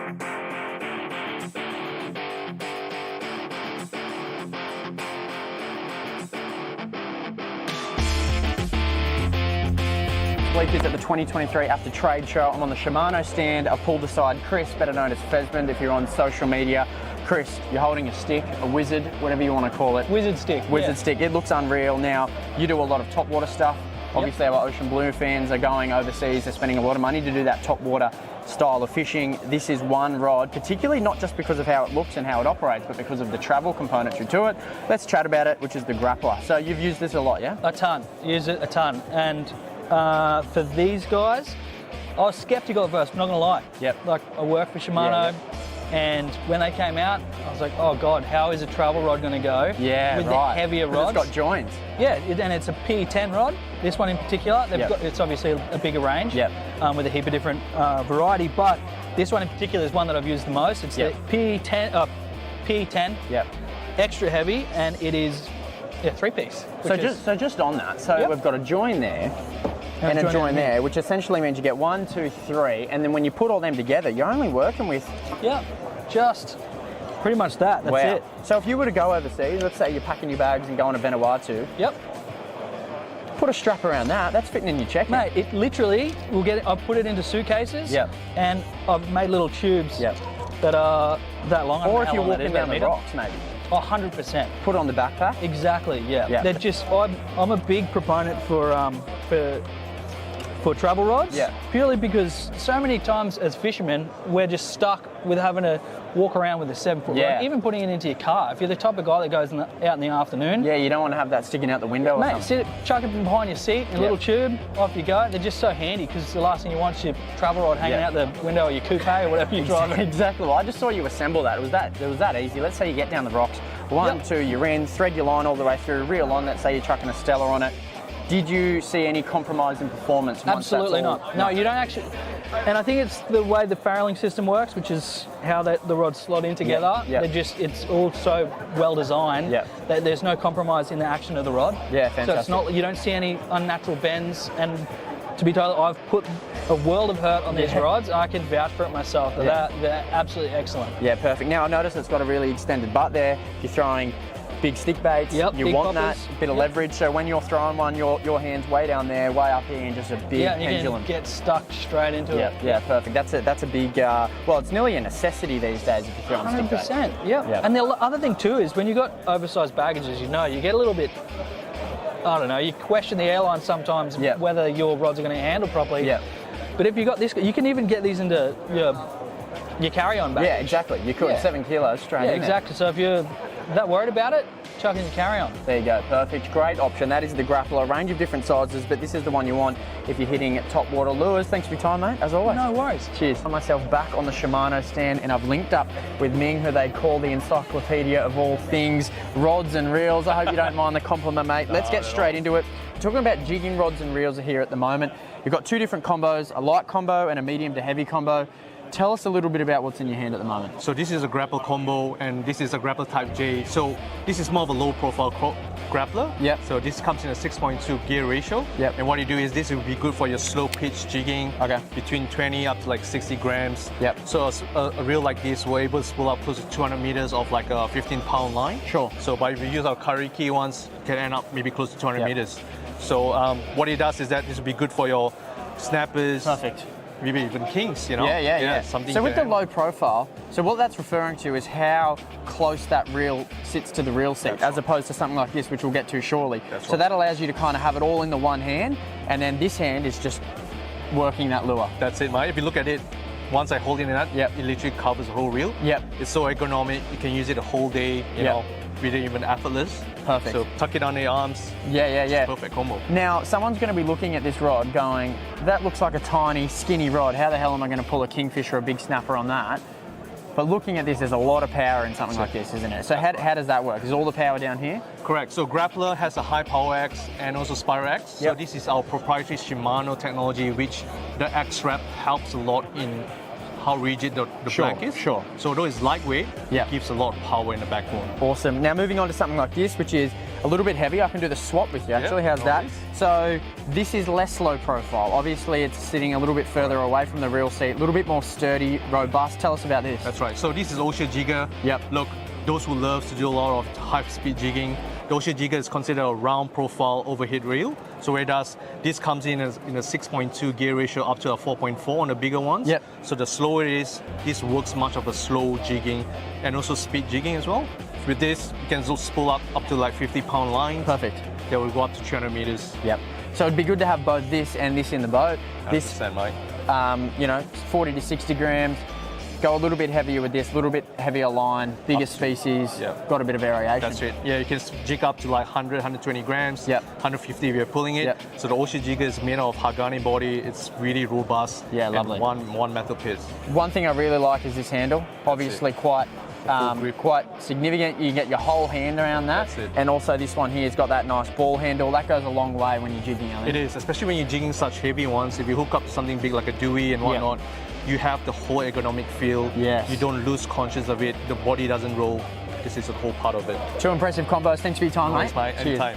Leap is at the 2023 After Trade Show. I'm on the Shimano stand. I've pulled aside Chris, better known as Fesmond if you're on social media. Chris, you're holding a stick, a wizard, whatever you want to call it. Wizard stick. Wizard stick. It looks unreal. Now, you do a lot of top water stuff. Obviously, our Ocean Blue fans are going overseas. They're spending a lot of money to do that top water style of fishing. This is one rod, particularly not just because of how it looks and how it operates, but because of the travel componentry to it. Let's chat about it, which is the grappler. So you've used this a lot, yeah? A ton. Use it a ton. And for these guys, I was skeptical at first, I'm not going to lie. Yep. Like, I work for Shimano, and when they came out, I was like, oh God, how is a travel rod going to go with the heavier rods? It's got joints. Yeah, and it's a P10 rod. This one in particular, it's obviously a bigger range with a heap of different variety, but this one in particular is one that I've used the most. It's the P10, extra heavy, and it is a three-piece. So just on that, we've got a join there and a join there, which essentially means you get 1, 2, 3, and then when you put all them together, you're only working with... just pretty much that. That's it. So if you were to go overseas, let's say you're packing your bags and going to Vanuatu. Put a strap around that. That's fitting in your check. Mate, it literally will get. I've put it into suitcases. And I've made little tubes that are that long. Or if you're walking down the rocks, maybe. 100%. Put it on the backpack. Exactly. Yeah. They're just. I'm a big proponent for travel rods. Purely because so many times as fishermen, we're just stuck with having to walk around with a 7-foot rod, even putting it into your car. If you're the type of guy that goes out in the afternoon. You don't want to have that sticking out the window or something. Chuck it behind your seat in a little tube, off you go. They're just so handy because the last thing you want is your travel rod hanging out the window of your coupe or whatever you're driving. Exactly. Well, I just saw you assemble that. It was that easy. Let's say you get down the rocks, 1, 2, you're in, thread your line all the way through, reel on, let's say you're chucking a Stella on it. Did you see any compromise in performance? Absolutely not. No, you don't actually. And I think it's the way the farreling system works, which is how the rods slot in together. It's all so well designed that there's no compromise in the action of the rod. Fantastic. So it's not, you don't see any unnatural bends. And to be told, I've put a world of hurt on these rods. I can vouch for it myself. They're absolutely excellent. Perfect. Now I notice it's got a really extended butt there. If you're throwing big stick baits, you want that bit of leverage. So when you're throwing one, your hand's way down there, way up here, and just a big pendulum. You can get stuck straight into it. Perfect. That's a big. Well, it's nearly a necessity these days if you're throwing stick baits. 100%. And the other thing too is when you've got oversized baggage, as you know, you get a little bit. I don't know. You question the airline sometimes whether your rods are going to handle properly. But if you got this, you can even get these into your carry-on baggage. Yeah, exactly. You could 7 kilos straight in. Yeah, exactly. So if you're that worried about it, chuck in your carry-on. There you go, perfect, great option. That is the grappler, a range of different sizes, but this is the one you want if you're hitting top water lures. Thanks for your time, mate, as always. No worries. Cheers. I find myself back on the Shimano stand and I've linked up with Ming, who they call the encyclopedia of all things rods and reels. I hope you don't mind the compliment, mate. Let's get straight into it. Talking about jigging rods and reels here at the moment. You've got 2 different combos, a light combo and a medium to heavy combo. Tell us a little bit about what's in your hand at the moment. So this is a grapple combo and this is a grapple type J. So this is more of a low profile grappler. So this comes in a 6.2 gear ratio. And what you do is this will be good for your slow pitch jigging. Between 20 up to like 60 grams. So a reel like this, we're able to spool up close to 200 meters of like a 15-pound line. So but if you use our Kariki ones, it can end up maybe close to 200 meters. So what it does is that this will be good for your snappers. Perfect. Maybe even kings, you know? Something so with the low profile, so what that's referring to is how close that reel sits to the reel seat, as opposed to something like this, which we'll get to shortly. So that allows you to kind of have it all in the one hand, and then this hand is just working that lure. That's it, mate. If you look at it, once I hold it in that, it literally covers the whole reel. It's so ergonomic. You can use it the whole day, you know, really even effortless. Perfect. So tuck it on the arms. Perfect combo. Now, someone's going to be looking at this rod going, that looks like a tiny, skinny rod. How the hell am I going to pull a kingfisher or a big snapper on that? But looking at this, there's a lot of power in something like this, isn't it? So how does that work? Is all the power down here? Correct. So Grappler has a high power X and also Spiral X. So this is our proprietary Shimano technology, which the X Wrap helps a lot in how rigid the back is. So although it's lightweight, it gives a lot of power in the backbone. Awesome. Now moving on to something like this, which is a little bit heavy. I can do the swap with you actually. How's that? So this is less low profile. Obviously it's sitting a little bit further away from the real seat, a little bit more sturdy, robust. Tell us about this. That's right. So this is Osher Jigger. Yep. Look, those who love to do a lot of high-speed jigging, the Osher Jigger is considered a round profile overhead reel. So whereas this comes in a 6.2 gear ratio up to a 4.4 on the bigger ones. Yep. So the slower it is, this works much of a slow jigging and also speed jigging as well. With this, you can just spool up to like 50-pound lines. Perfect. That will go up to 300 meters. Yep. So it'd be good to have both this and this in the boat. 100%, This, mate. you know, 40 to 60 grams. Go a little bit heavier with this, a little bit heavier line, bigger species, got a bit of variation. That's it. Yeah, you can jig up to like 100, 120 grams, 150 if you're pulling it. So the Osher Jigger is made of Hagani body. It's really robust. Yeah, lovely. And one metal piece. One thing I really like is this handle. Obviously quite significant. You can get your whole hand around that. That's it. And also this one here has got that nice ball handle. That goes a long way when you're jigging, I think. It is, especially when you're jigging such heavy ones. If you hook up to something big like a Dewey and whatnot, you have the whole ergonomic feel. Yes. You don't lose conscious of it. The body doesn't roll. This is a whole part of it. Two impressive combos. Thanks for your time, Nice, mate. mate. Anytime.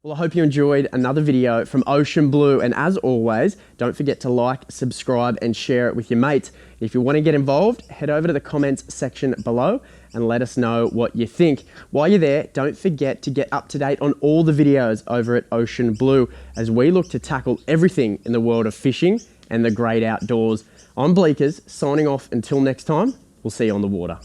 Well, I hope you enjoyed another video from Ocean Blue, and as always, don't forget to like, subscribe and share it with your mates. If you want to get involved, head over to the comments section below and let us know what you think. While you're there, don't forget to get up to date on all the videos over at Ocean Blue as we look to tackle everything in the world of fishing and the great outdoors. I'm Bleakers, signing off until next time. We'll see you on the water.